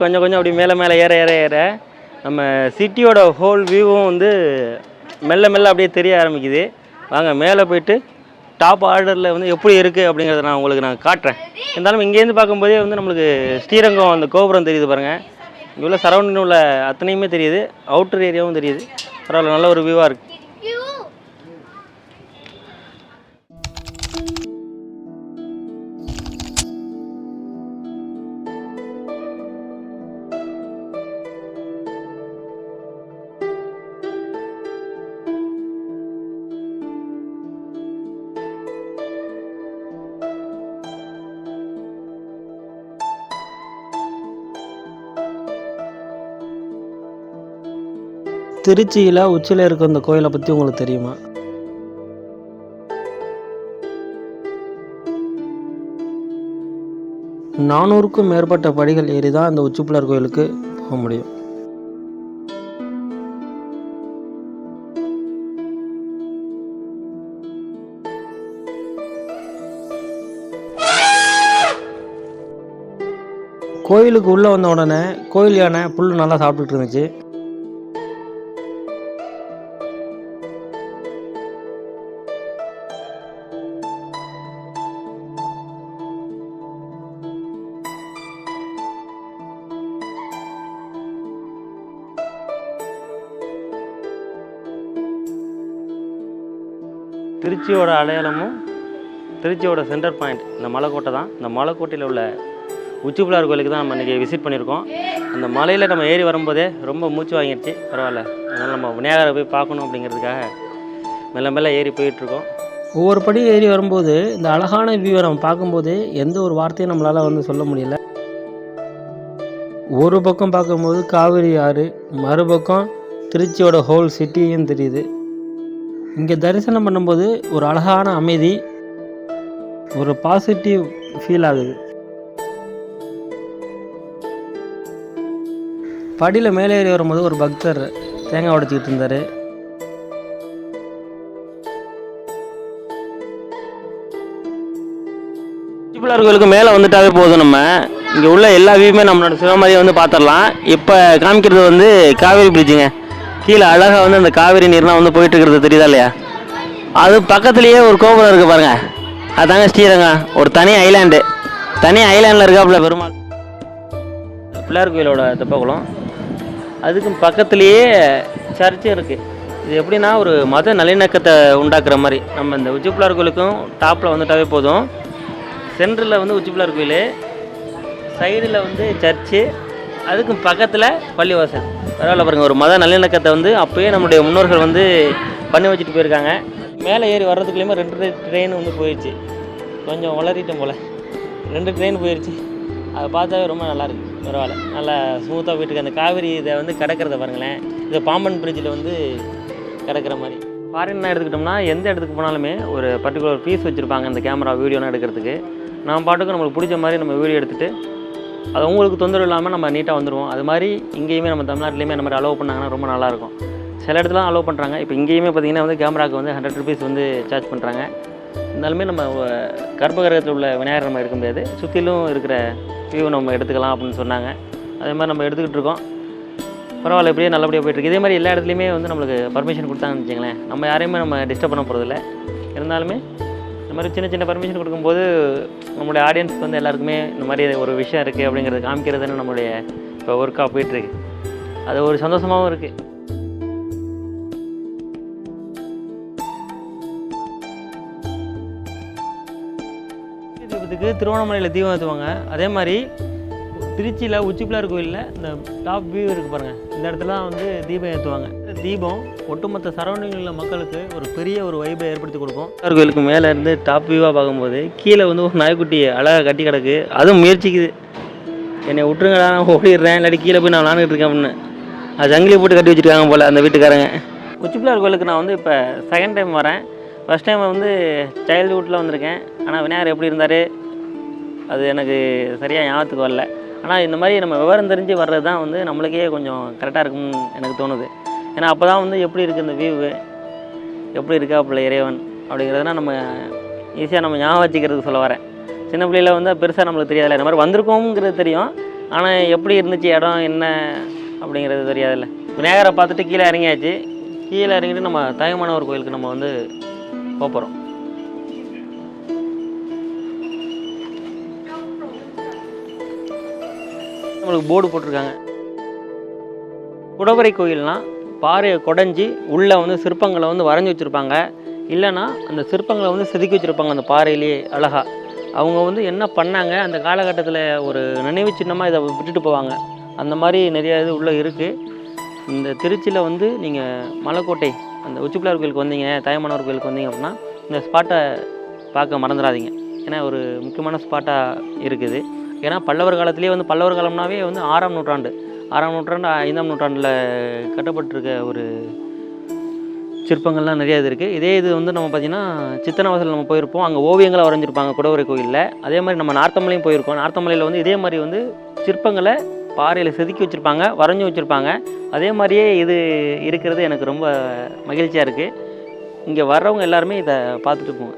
கொஞ்சம் கொஞ்சம் அப்படி மேலே மேலே ஏற ஏற ஏற நம்ம சிட்டியோட ஹோல் வியூவும் வந்து மெல்ல மெல்ல அப்படியே தெரிய ஆரம்பிக்குது. வாங்க மேலே போயிட்டு டாப் ஆர்டரில் வந்து எப்படி இருக்குது அப்படிங்கிறத நான் உங்களுக்கு காட்டுறேன். இருந்தாலும் இங்கேருந்து பார்க்கும்போதே வந்து நம்மளுக்கு ஸ்ரீரங்கம் அந்த கோபுரம் தெரியுது பாருங்கள். இங்கே உள்ள சரௌண்டிங் உள்ள அத்தனையுமே தெரியுது, அவுட்டர் ஏரியாவும் தெரியுது. பரவாயில்ல, நல்ல ஒரு வியூவாக இருக்குது. திருச்சியில் உச்சியில் இருக்க இந்த கோயிலை பற்றி உங்களுக்கு தெரியுமா? நானூறுக்கும் மேற்பட்ட படிகள் ஏறி தான் இந்த உச்சிப்பிள்ளையார் கோயிலுக்கு போக முடியும். கோயிலுக்கு உள்ளே வந்த உடனே கோயில் யானை புல் நல்லா சாப்பிட்டுட்டு இருந்துச்சு. திருச்சியோட அடையாளமும் திருச்சியோட சென்டர் பாயிண்ட் இந்த மலைக்கோட்டை தான். இந்த மலைக்கோட்டையில் உள்ள உச்சிப்பிள்ளையார் கோயிலுக்கு தான் நம்ம இன்றைக்கி விசிட் பண்ணியிருக்கோம். அந்த மலையில் நம்ம ஏறி வரும்போதே ரொம்ப மூச்சு வாங்கிடுச்சு. பரவாயில்ல, அதனால் நம்ம விநாயகரை போய் பார்க்கணும் அப்படிங்கிறதுக்காக மெல்ல மெல்ல ஏறி போயிட்டுருக்கோம். ஒவ்வொரு படி ஏறி வரும்போது இந்த அழகான வியூவை நம்ம பார்க்கும்போது எந்த ஒரு வார்த்தையும் நம்மளால் வந்து சொல்ல முடியல. ஒரு பக்கம் பார்க்கும்போது காவிரி ஆறு, மறுபக்கம் திருச்சியோட ஹோல் சிட்டியும் தெரியுது. இங்கே தரிசனம் பண்ணும்போது ஒரு அழகான அமைதி, ஒரு பாசிட்டிவ் ஃபீல் ஆகுது. படியில் மேலே ஏறி வரும்போது ஒரு பக்தர் தேங்காய் உடைச்சிக்கிட்டு இருந்தார். உச்சிப்பிள்ளையார் கோயிலுக்கு மேலே வந்துட்டாவே போதும், நம்ம இங்கே உள்ள எல்லா வியூமே நம்மளோட சிவமதியை வந்து பார்த்துடலாம். இப்போ காமிக்கிறது வந்து காவேரி பிரிட்ஜுங்க. கீழே அழகாக வந்து அந்த காவேரி நீர்லாம் வந்து போயிட்டு இருக்கிறது தெரியுதா இல்லையா? அது பக்கத்துலேயே ஒரு கோபுரம் இருக்குது பாருங்கள், அதாங்க ஸ்ரீரங்கம். ஒரு தனி ஐலாண்டில் இருக்காப்புல பெருமாள் பிள்ளையார் கோயிலோட தெப்பக்குளம். அதுக்கு பக்கத்துலேயே சர்ச்சும் இருக்குது. இது எப்படின்னா ஒரு மத நல்லிணக்கத்தை உண்டாக்குற மாதிரி. நம்ம இந்த உச்சிப்பிள்ளையார் கோயிலுக்கும் டாப்பில் வந்துட்டாவே போதும். சென்டரில் வந்து உச்சிப்பிள்ளையார் கோயில், சைடில் வந்து சர்ச்சு, அதுக்கு பக்கத்தில் பள்ளிவாசல். பரவாயில்ல பாருங்கள், ஒரு மத நல்லிணக்கத்தை வந்து அப்போயே நம்மளுடைய முன்னோர்கள் வந்து பண்ணி வச்சுட்டு போயிருக்காங்க. மேலே ஏறி வர்றதுக்குள்ளேயுமே 2 ட்ரெயின் வந்து போயிடுச்சு. கொஞ்சம் வளரிட்டோம் போல், 2 ட்ரெயின் போயிடுச்சு. அதை பார்த்தாவே ரொம்ப நல்லாயிருக்கு. பரவாயில்ல, நல்லா ஸ்மூத்தாக போயிட்டுருக்கு. அந்த காவிரி இதை வந்து கிடக்கிறத பாருங்களேன். இது பாம்பன் பிரிட்ஜில் வந்து கிடக்கிற மாதிரி. ஃபாரின்லாம் எடுத்துக்கிட்டோம்னா எந்த இடத்துக்கு போனாலுமே ஒரு பர்டிகுலர் பீஸ் வச்சுருப்பாங்க இந்த கேமரா வீடியோலாம் எடுக்கிறதுக்கு. நம்ம பாட்டுக்கு நம்மளுக்கு பிடிச்ச மாதிரி நம்ம வீடியோ எடுத்துகிட்டு அது உங்களுக்கு தொந்தரவு இல்லாமல் நம்ம நீட்டாக வந்துடுவோம். அது மாதிரி இங்கேயுமே நம்ம தமிழ்நாட்டிலையுமே அந்த மாதிரி அலோவ் பண்ணாங்கன்னா ரொம்ப நல்லாயிருக்கும். சில இடத்துல அலோவ் பண்ணுறாங்க. இப்போ இங்கேயுமே பார்த்திங்கன்னா வந்து கேமராவுக்கு வந்து 100 ருபீஸ் வந்து சார்ஜ் பண்ணுறாங்க. இருந்தாலுமே நம்ம கர்ப்பகிரகத்தில் உள்ள விநாயகர் நம்ம எடுக்க முடியாது, சுற்றிலும் இருக்கிற வியூ நம்ம எடுத்துக்கலாம் அப்படின்னு சொன்னாங்க. அதே மாதிரி நம்ம எடுத்துக்கிட்டு இருக்கோம். பரவாயில்ல, இப்படியே நல்லபடியாக போய்ட்டுருக்கு. இதே மாதிரி எல்லா இடத்துலையுமே வந்து நம்மளுக்கு பர்மிஷன் கொடுத்தாங்கன்னு வச்சுங்களேன், நம்ம யாரையுமே நம்ம டிஸ்டர்ப் பண்ண போகிறதில்ல. இருந்தாலுமே இந்த மாதிரி சின்ன சின்ன பர்மிஷன் கொடுக்கும்போது நம்மளுடைய ஆடியன்ஸ்க்கு வந்து எல்லாருக்குமே இந்த மாதிரி ஒரு விஷயம் இருக்குது அப்படிங்கிறத காமிக்கிறதுன்னு நம்மளுடைய இப்போ ஒர்க்காக போயிட்டுருக்கு. அது ஒரு சந்தோஷமாகவும் இருக்குது. தீபத்துக்கு திருவண்ணாமலையில் தீபம் ஏற்றுவாங்க. அதே மாதிரி திருச்சியில் உச்சிப்பிள்ளையார் கோயிலில் இந்த டாப் வியூ இருக்குது பாருங்கள், இந்த இடத்துல வந்து தீபம் ஏற்றுவாங்க. தீபம் ஒட்டுமொத்த சரௌண்டிங்கில் உள்ள மக்களுக்கு ஒரு பெரிய ஒரு வைப்பை ஏற்படுத்தி கொடுக்கும். பிள்ளையார் கோயிலுக்கு மேலே இருந்து டாப் வியூவாக பார்க்கும்போது கீழே வந்து ஒரு நாய்க்குட்டி அழகாக கட்டி கிடக்கு. அதுவும் முயற்சிக்குது, என்னை விட்டுருங்கடா நான் ஓடிடுறேன், இல்லாட்டி கீழே போய் நான் விளாண்டுட்டு இருக்கேன் அப்படின்னு. அது ஜங்கிலி போட்டு கட்டி வச்சுருக்காங்க போல் அந்த வீட்டுக்காரங்க. உச்சிப்பிள்ளையார் கோயிலுக்கு நான் வந்து இப்போ செகண்ட் டைம் வரேன். ஃபஸ்ட் டைம் வந்து சைல்டுஹுட்டில் வந்திருக்கேன். ஆனால் விநாயகர் எப்படி இருந்தார் அது எனக்கு சரியாக ஞாபகத்துக்கு வரல. ஆனால் இந்த மாதிரி நம்ம விவரம் தெரிஞ்சு வர்றது தான் வந்து நம்மளுக்கே கொஞ்சம் கரெக்டாக இருக்கும்னு எனக்கு தோணுது. ஏன்னா அப்போ தான் வந்து எப்படி இருக்குது இந்த வியூவு, எப்படி இருக்கா பிள்ளை இறைவன் அப்படிங்கிறதுனா நம்ம ஈஸியாக நம்ம ஞாபகம் வச்சுக்கிறதுக்கு சொல்ல வரேன். சின்ன பிள்ளையில் வந்து பெருசாக நம்மளுக்கு தெரியாதுல்ல, இந்த மாதிரி வந்திருக்கோங்கிறது தெரியும். ஆனால் எப்படி இருந்துச்சு இடம் என்ன அப்படிங்கிறது தெரியாதுல்ல. விநாயகரை பார்த்துட்டு கீழே இறங்கியாச்சு. கீழே இறங்கிட்டு நம்ம தாயுமானவர் கோயிலுக்கு நம்ம வந்து போகிறோம். நம்மளுக்கு போர்டு போட்டிருக்காங்க. குடவரை கோயில்னால் பாறையை குடஞ்சி உள்ளே வந்து சிற்பங்களை வந்து வரைஞ்சி வச்சுருப்பாங்க. இல்லைன்னா அந்த சிற்பங்களை வந்து செதுக்கி வச்சுருப்பாங்க அந்த பாறையிலேயே அழகாக. அவங்க வந்து என்ன பண்ணாங்க அந்த காலகட்டத்தில் ஒரு நினைவு சின்னமாக இதை விட்டுட்டு போவாங்க. அந்த மாதிரி நிறையா இது உள்ளே இருக்குது. இந்த திருச்சியில் வந்து நீங்கள் மலைக்கோட்டை அந்த உச்சிப்பிள்ளையார் கோயிலுக்கு வந்தீங்க, தாயுமானவர் கோயிலுக்கு வந்தீங்க அப்படின்னா இந்த ஸ்பாட்டை பார்க்க மறந்துடாதீங்க. ஏன்னா ஒரு முக்கியமான ஸ்பாட்டாக இருக்குது. ஏன்னா பல்லவர் காலத்திலே வந்து பல்லவர் காலம்னாவே வந்து 6ஆம் நூற்றாண்டு 5ஆம் நூற்றாண்டில் கட்டப்பட்டிருக்க ஒரு சிற்பங்கள்லாம் நிறையா இது இருக்குது. இதே இது வந்து நம்ம பார்த்திங்கன்னா சித்தனவாசல் நம்ம போயிருப்போம். அங்கே ஓவியங்களாக வரைஞ்சிருப்பாங்க குடவரை கோயிலில். அதே மாதிரி நம்ம நார்த்தமலையும் போயிருக்கோம். நார்த்தமலையில் வந்து இதே மாதிரி வந்து சிற்பங்களை பாறையில் செதுக்கி வச்சுருப்பாங்க, வரைஞ்சி வச்சுருப்பாங்க. அதே மாதிரியே இது இருக்கிறது எனக்கு ரொம்ப மகிழ்ச்சியாக இருக்குது. இங்கே வர்றவங்க எல்லாருமே இதை பார்த்துட்டு போங்க.